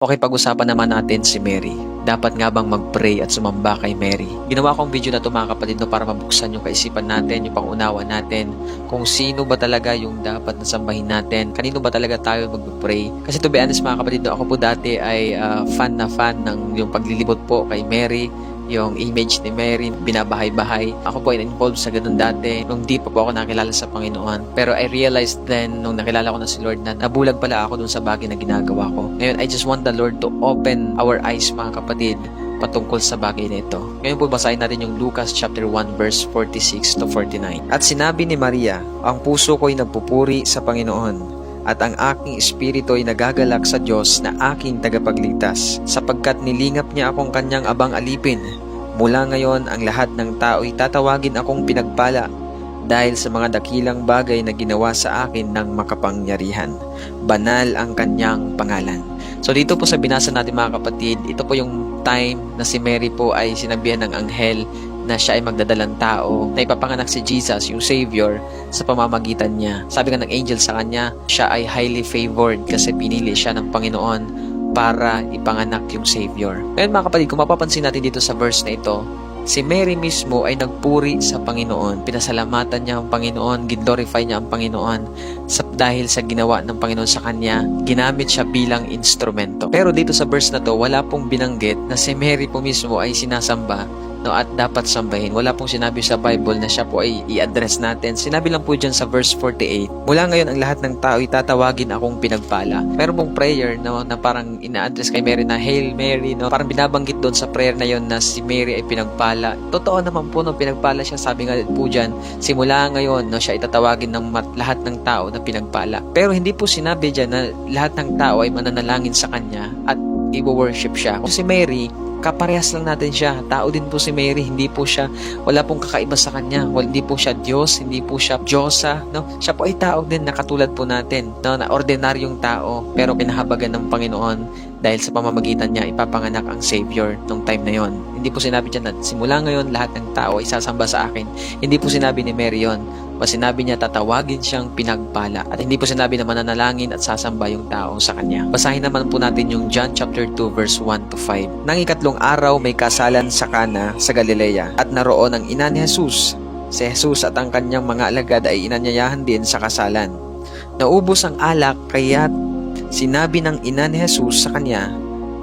Okay, pag-usapan naman natin si Mary. Dapat nga bang mag-pray at sumamba kay Mary? Ginawa kong video na ito mga kapatid no, para mabuksan yung kaisipan natin, yung pangunawa natin, kung sino ba talaga yung dapat nasambahin natin, kanino ba talaga tayo mag-pray. Kasi to be honest mga kapatid, no, ako po dati ay fan ng yung paglilibot po kay Mary, yung image ni Mary, binabahay-bahay. Ako po ay involved sa ganun dati nung di pa po ako nakilala sa Panginoon. Pero I realized then, nung nakilala ko na si Lord, na nabulag pala ako dun sa bagay na ginagawa ko. Ngayon, I just want the Lord to open our eyes mga kapatid patungkol sa bagay na ito. Ngayon po basahin natin yung Lucas chapter 1 verse 46 to 49. At sinabi ni Maria, ang puso ko'y nagpupuri sa Panginoon, at ang aking espiritu ay nagagalak sa Diyos na aking tagapagligtas, sapagkat nilingap niya akong kanyang abang alipin. Mula ngayon, ang lahat ng tao'y tatawagin akong pinagpala dahil sa mga dakilang bagay na ginawa sa akin ng makapangyarihan. Banal ang kanyang pangalan. So dito po sa binasa natin mga kapatid, ito po yung time na si Mary po ay sinabihan ng anghel na siya ay magdadalang tao, na ipapanganak si Jesus, yung Savior, sa pamamagitan niya. Sabi nga ng angel sa kanya, siya ay highly favored kasi pinili siya ng Panginoon para ipanganak yung Savior. Ngayon mga kapatid, kung mapapansin natin dito sa verse na ito, si Mary mismo ay nagpuri sa Panginoon. Pinasalamatan niya ang Panginoon, glorify niya ang Panginoon dahil sa ginawa ng Panginoon sa kanya, ginamit siya bilang instrumento. Pero dito sa verse na to, wala pong binanggit na si Mary po mismo ay sinasamba, no, at dapat sambahin. Wala pong sinabi sa Bible na siya po ay i-address natin. Sinabi lang po dyan sa verse 48, mula ngayon ang lahat ng tao tatawagin akong pinagpala. Meron pong prayer, no, na parang ina-address kay Mary na Hail Mary, no? Parang binabanggit doon sa prayer na yon na si Mary ay pinagpala. Totoo naman po, no, pinagpala siya. Sabi nga po dyan, simula ngayon, no, siya itatawagin ng lahat ng tao na pinagpala. Pero hindi po sinabi dyan na lahat ng tao ay mananalangin sa kanya at i-worship siya. Kasi si Mary, kaparehas lang natin siya. Tao din po si Mary, hindi po siya, wala pong kakaiba sa kanya. Hindi po siya Diyos, hindi po siya Diyosa, no? Siya po ay tao din na katulad po natin, no? Na ordinaryong tao, pero pinahabagan ng Panginoon dahil sa pamamagitan niya ipapanganak ang Savior nung time na yon. Hindi po sinabi diyan na simula ngayon lahat ng tao ay sasamba sa akin. Hindi po sinabi ni Mary yon. Sinabi niya tatawagin siyang pinagpala, at hindi po sinabi na mananalangin at sasamba yung tao sa kanya. Basahin naman po natin yung John chapter 2 verse 1 to 5. Nang ikatlong araw may kasalan sa Cana sa Galilea, at naroon ang ina ni Jesus. Si Jesus at ang kanyang mga alagad ay inanyayahan din sa kasalan. Naubos ang alak, kaya't sinabi ng ina ni Jesus sa kanya,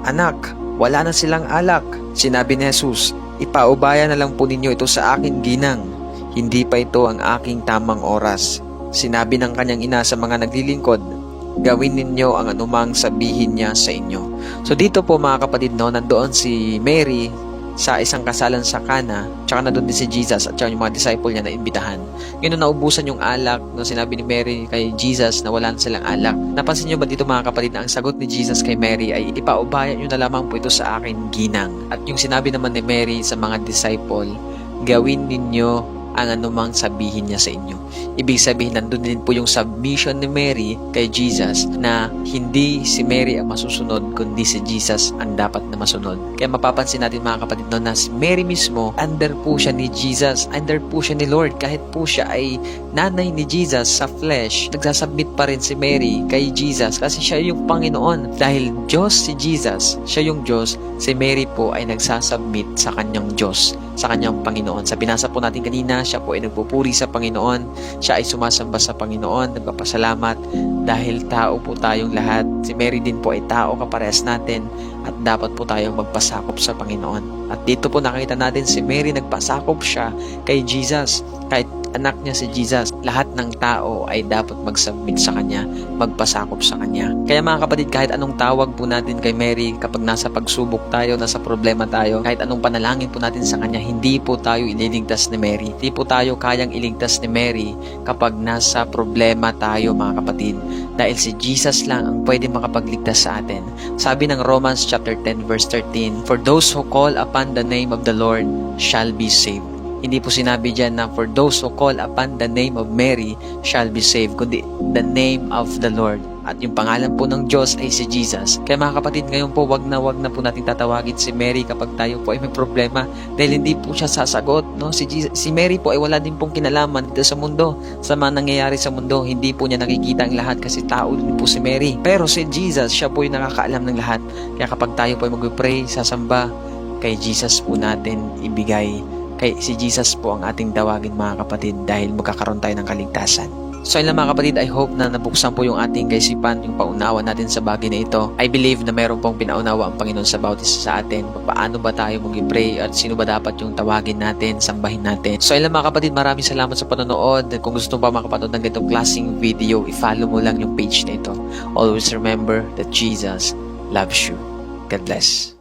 Anak, wala na silang alak. Sinabi ni Jesus, ipaubaya na lang po ninyo ito sa akin ginang. Hindi pa ito ang aking tamang oras. Sinabi ng kanyang ina sa mga naglilingkod, gawin ninyo ang anumang sabihin niya sa inyo. So dito po mga kapatid, no, nandoon si Mary sa isang kasalan sa Cana, tsaka nandoon din si Jesus at tsaka yung mga disciple niya na imbitahan. Ngayon naubusan yung alak, no, sinabi ni Mary kay Jesus na wala na silang alak. Napansin niyo ba dito mga kapatid na ang sagot ni Jesus kay Mary ay ipaubaya niyo na lamang po ito sa akin ginang. At yung sinabi naman ni Mary sa mga disciple, gawin ninyo ang anumang sabihin niya sa inyo. Ibig sabihin, nandun din po yung submission ni Mary kay Jesus na hindi si Mary ang masusunod, kundi si Jesus ang dapat na masunod. Kaya mapapansin natin mga kapatid, no, na si Mary mismo, under po siya ni Jesus, under po siya ni Lord. Kahit po siya ay nanay ni Jesus sa flesh, nagsasubmit pa rin si Mary kay Jesus kasi siya yung Panginoon. Dahil Diyos si Jesus, siya yung Diyos, si Mary po ay nagsasubmit sa kanyang Diyos, sa kanyang Panginoon. Sa binasa po natin kanina, siya po ay nagpupuri sa Panginoon, siya ay sumasamba sa Panginoon, nagpapasalamat dahil tao po tayong lahat. Si Mary din po ay tao kaparehas natin at dapat po tayong magpasakop sa Panginoon. At dito po nakita natin si Mary nagpasakop siya kay Jesus. Kahit anak niya si Jesus, lahat ng tao ay dapat mag-submit sa Kanya, magpasakop sa Kanya. Kaya mga kapatid, kahit anong tawag po natin kay Mary kapag nasa pagsubok tayo, nasa problema tayo, kahit anong panalangin po natin sa Kanya, hindi po tayo ililigtas ni Mary. Hindi po tayo kayang iligtas ni Mary kapag nasa problema tayo mga kapatid. Dahil si Jesus lang ang pwede makapagligtas sa atin. Sabi ng Romans chapter 10 verse 13, For those who call upon the name of the Lord shall be saved. Hindi po sinabi dyan na for those who call upon the name of Mary shall be saved, kundi the name of the Lord. At yung pangalan po ng Diyos ay si Jesus. Kaya mga kapatid, ngayon po wag na po natin tatawagin si Mary kapag tayo po ay may problema dahil hindi po siya sasagot. No? Si Mary po ay wala din pong kinalaman dito sa mundo, sa mga nangyayari sa mundo. Hindi po niya nakikita ang lahat kasi tao din po si Mary. Pero si Jesus, siya po yung nakakaalam ng lahat. Kaya kapag tayo po ay mag-pray, sasamba, kay Jesus po natin ibigay. Kay si Jesus po ang ating tawagin mga kapatid dahil magkakaroon tayo ng kaligtasan. So ayun lang mga kapatid, I hope na nabuksan po yung ating kaisipan, yung paunawa natin sa bagay na ito. I believe na meron pong pinaunawa ang Panginoon sa bawat isa sa atin. Paano ba tayo mag-pray at sino ba dapat yung tawagin natin, sambahin natin. So ayun lang mga kapatid, maraming salamat sa panonood. Kung gusto mo pa makapanood ng ganitong klaseng video, i-follow mo lang yung page na ito. Always remember that Jesus loves you. God bless.